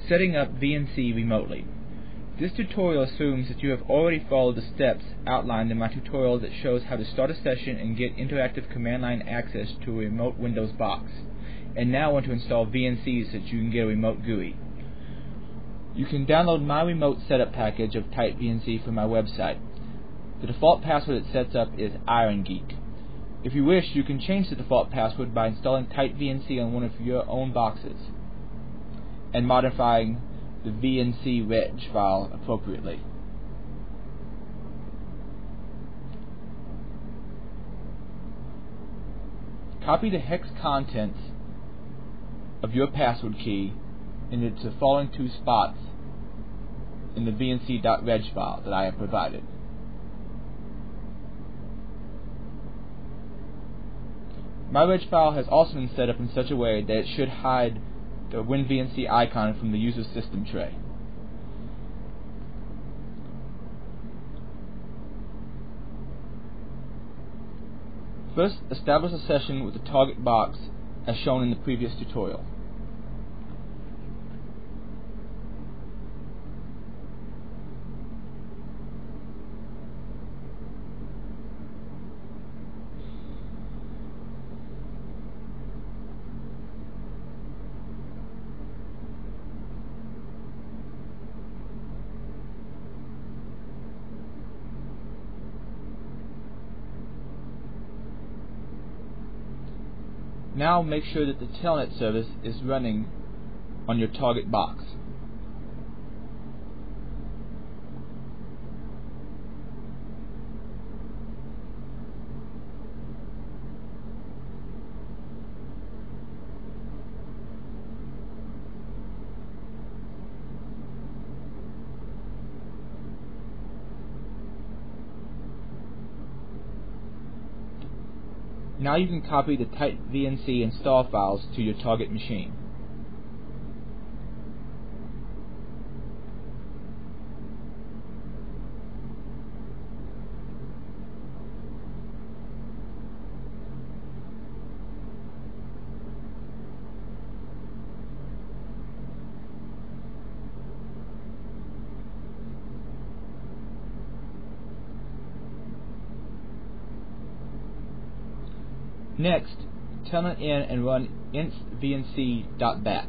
Setting up VNC Remotely. This tutorial assumes that you have already followed the steps outlined in my tutorial that shows how to start a session and get interactive command line access to a remote Windows box, and now want to install VNC so that you can get a remote GUI. You can download my remote setup package of Tight VNC from my website. The default password it sets up is IronGeek. If you wish, you can change the default password by installing Tight VNC on one of your own boxes and modifying the VNC reg file appropriately. Copy the hex contents of your password key into the following two spots in the vnc.reg file that I have provided. My reg file has also been set up in such a way that it should hide the WinVNC icon from the user system tray. First, establish a session with the target box as shown in the previous tutorial. Now make sure that the telnet service is running on your target box. Now you can copy the Tight VNC install files to your target machine. Next, telnet in and run inst.vnc.bat.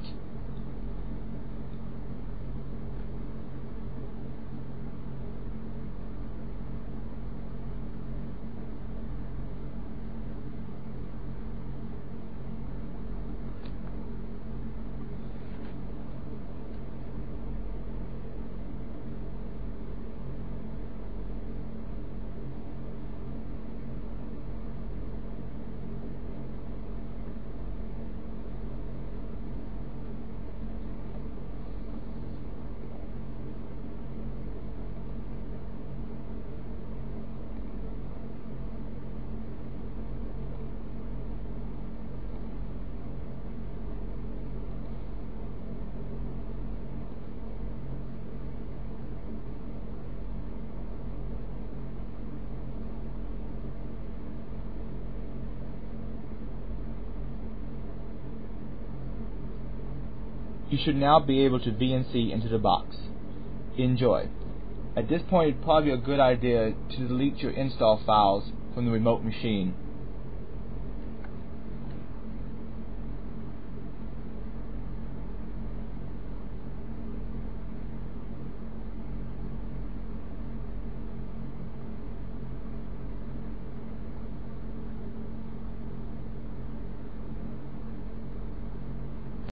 You should now be able to VNC into the box. Enjoy. At this point, it'd probably be a good idea to delete your install files from the remote machine